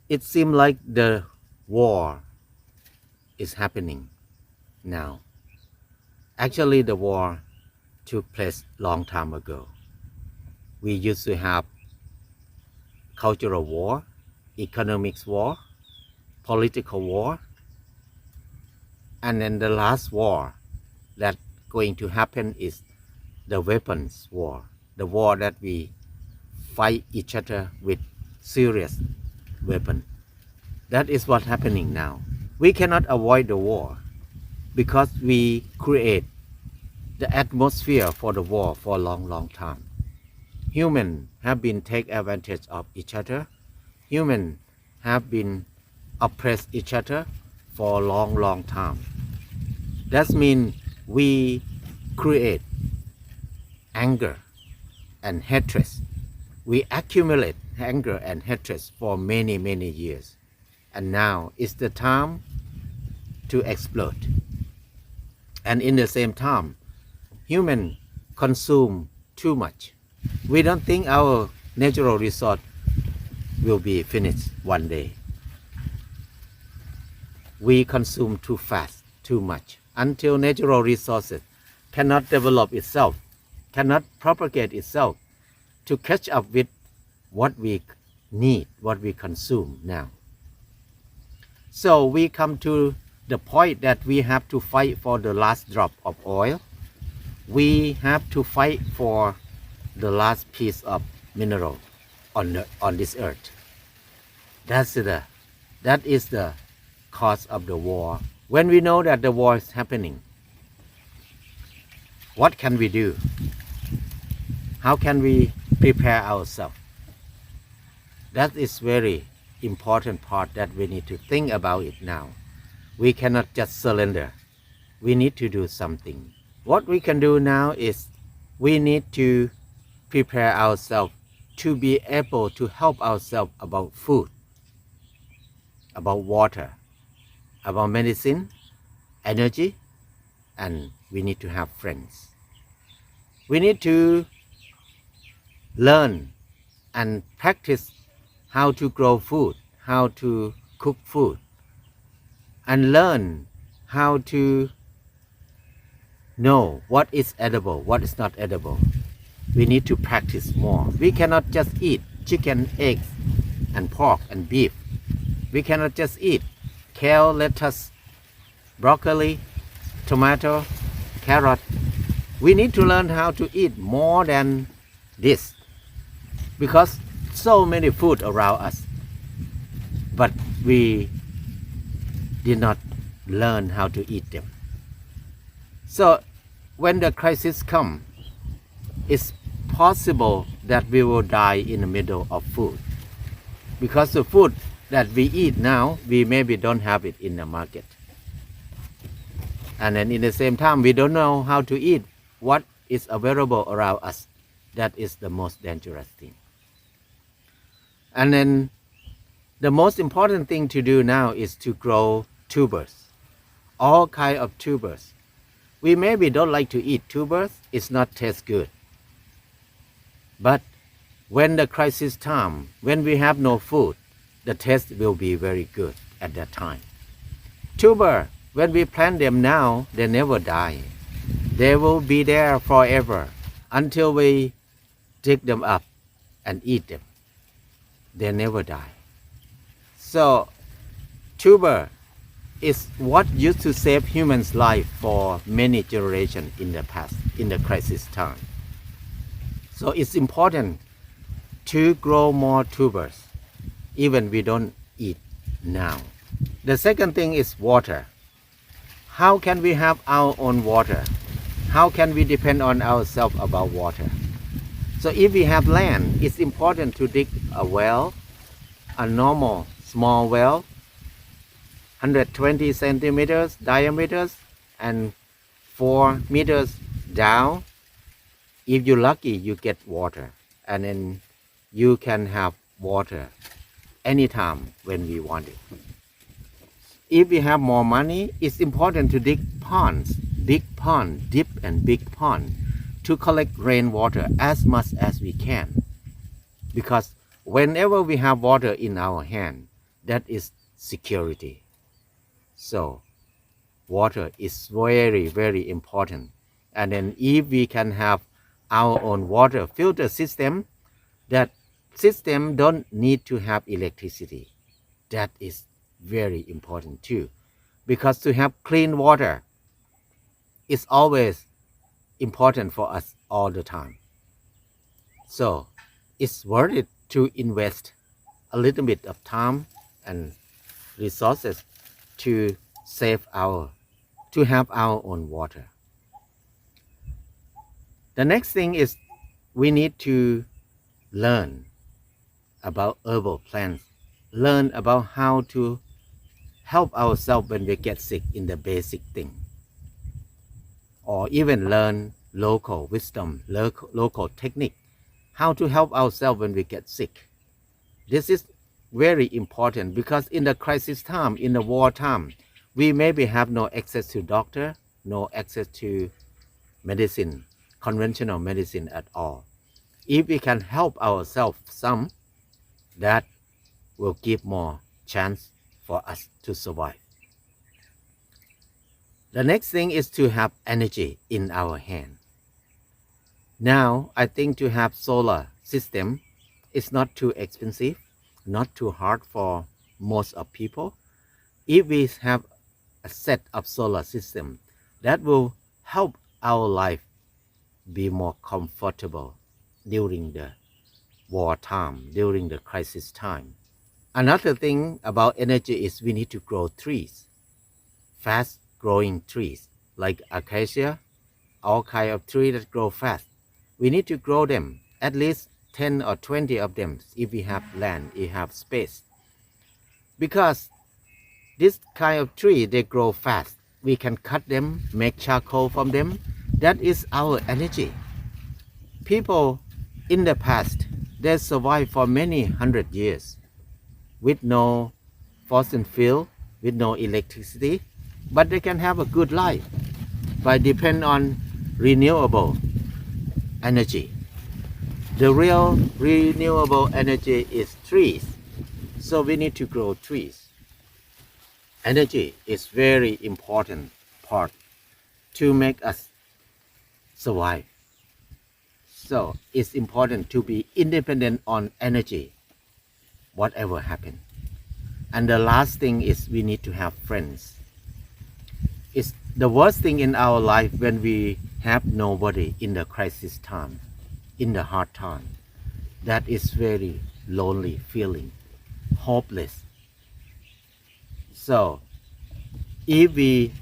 It seems like the war is happening now. Actually, the war took place long time ago. We used to have cultural war, economics war, political war, and then the last war that going to happen is the weapons war, the war that we fight each other with serious weapon. That is what's happening now. We cannot avoid the war because we create the atmosphere for the war for a long time. Humans have been take advantage of each other. Humans have been oppress each other for a long time. That means we create anger and hatred. We accumulate anger and hatred for many years. And now is the time to explode. And in the same time, humans consume too much. We don't think our natural resource will be finished one day. We consume too fast, too much, until natural resources cannot develop itself, cannot propagate itself to catch up with what we need, what we consume now. So we come to the point that we have to fight for the last drop of oil. We have to fight for the last piece of mineral on this earth. That is the cause of the war. When we know that the war is happening, what can we do? How can we prepare ourselves? That is very important part that we need to think about it now. We cannot just surrender. We need to do something. What we can do now is we need to prepare ourselves to be able to help ourselves about food, about water, about medicine, energy, and we need to have friends. We need to learn and practice how to grow food, how to cook food, and learn how to know what is edible, what is not edible. We need to practice more. We cannot just eat chicken, eggs, and pork and beef. We cannot just eat kale, lettuce, broccoli, tomato, carrot. We need to learn how to eat more than this because so many food around us, but we did not learn how to eat them. So when the crisis comes, it's possible that we will die in the middle of food because the food that we eat now, we maybe don't have it in the market. And then in the same time, we don't know how to eat what is available around us. That is the most dangerous thing. And then the most important thing to do now is to grow tubers, all kind of tubers. We maybe don't like to eat tubers, it's not taste good. But when the crisis time, when we have no food, the taste will be very good at that time. Tuber, when we plant them now, they never die. They will be there forever until we dig them up and eat them. They never die. So tuber is what used to save humans' life for many generations in the past, in the crisis time. So it's important to grow more tubers, even we don't eat now. The second thing is water. How can we have our own water? How can we depend on ourselves about water? So if we have land, it's important to dig a well, a normal small well, 120 centimeters diameters and 4 meters down. If you're lucky, you get water, and then you can have water anytime when we want it. If we have more money, it's important to dig ponds, big pond, deep and big pond, to collect rainwater as much as we can. Because whenever we have water in our hand, That is security. So water is very, very important. And then if we can have our own water filter system, that system don't need to have electricity. That is very important too. Because to have clean water is always important for us all the time. So it's worth it to invest a little bit of time and resources to to have our own water. The next thing is we need to learn about herbal plants, learn about how to help ourselves when we get sick in the basic thing, or even learn local wisdom, local technique, how to help ourselves when we get sick. This is very important because in the crisis time, in the war time, we maybe have no access to doctor, no access to medicine, conventional medicine at all. If we can help ourselves some, that will give more chance for us to survive. The next thing is to have energy in our hand. Now, I think to have solar system is not too expensive, not too hard for most of people. If we have a set of solar system, that will help our life be more comfortable during the war time, during the crisis time. Another thing about energy is we need to grow trees, fast growing trees like acacia, all kind of trees that grow fast. We need to grow them, at least 10 or 20 of them if we have land, if we have space. Because this kind of tree, they grow fast. We can cut them, make charcoal from them. That is our energy. People in the past, they survived for many hundred years with no fossil fuel, with no electricity, but they can have a good life by depend on renewable energy. The real renewable energy is trees, so we need to grow trees. Energy is very important part to make us survive. So it's important to be independent on energy, whatever happens. And the last thing is we need to have friends. It's the worst thing in our life when we have nobody in the crisis time, in the hard time. That is very lonely feeling, hopeless. So if we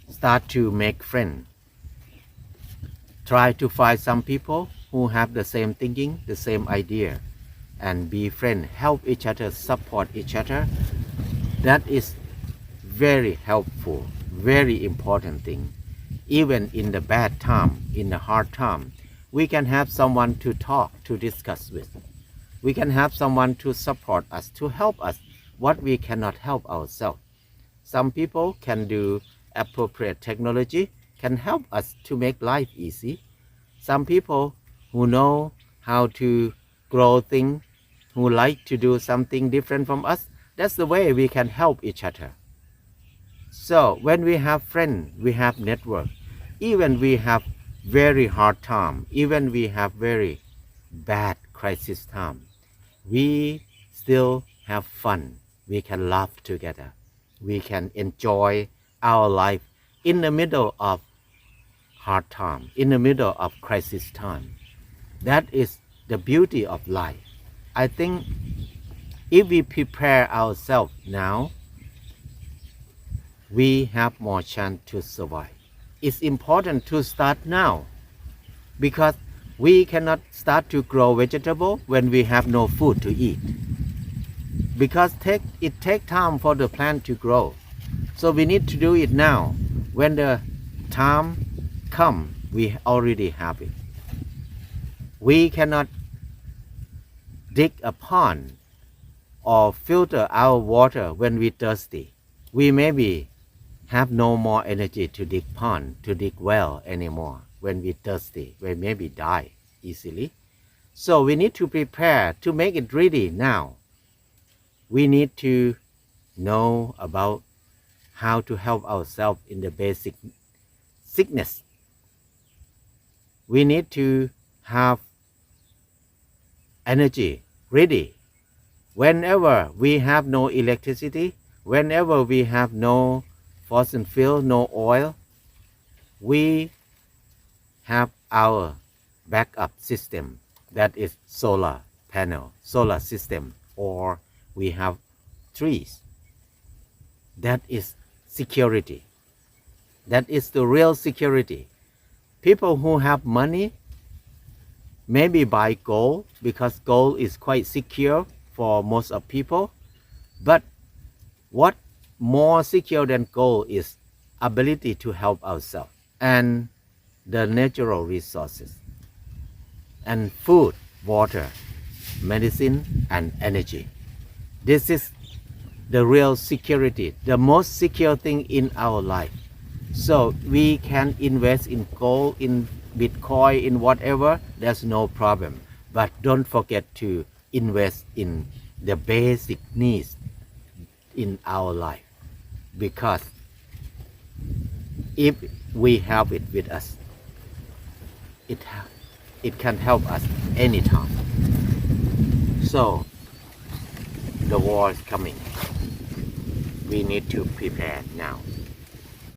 start to make friends, try to find some people who have the same thinking, the same idea, and be friends, help each other, support each other. That is very helpful, very important thing. Even in the bad time, in the hard time, we can have someone to talk, to discuss with. We can have someone to support us, to help us what we cannot help ourselves. Some people can do appropriate technology, can help us to make life easy. Some people who know how to grow things, who like to do something different from us, that's the way we can help each other. So when we have friends, we have network. Even we have very hard time, even we have very bad crisis time, we still have fun. We can laugh together. We can enjoy our life in the middle of hard time, in the middle of crisis time. That is the beauty of life. I think if we prepare ourselves now, we have more chance to survive. It's important to start now because we cannot start to grow vegetable when we have no food to eat. Because it takes time for the plant to grow. So we need to do it now. When the time comes, we already have it. We cannot dig a pond or filter our water when we're thirsty. We maybe have no more energy to dig pond, to dig well anymore when we're thirsty. We maybe die easily. So we need to prepare to make it ready now. We need to know about how to help ourselves in the basic sickness. We need to have energy ready. Whenever we have no electricity, whenever we have no fossil fuel, no oil, we have our backup system, that is solar panel, solar system, or we have trees. That is security. That is the real security. People who have money maybe buy gold because gold is quite secure for most of people. But what more secure than gold is ability to help ourselves and the natural resources and food, water, medicine, and energy. This is the real security, the most secure thing in our life. So we can invest in gold, in Bitcoin, in whatever, there's no problem. But don't forget to invest in the basic needs in our life. Because if we have it with us, it can help us anytime. So the war is coming. We need to prepare now.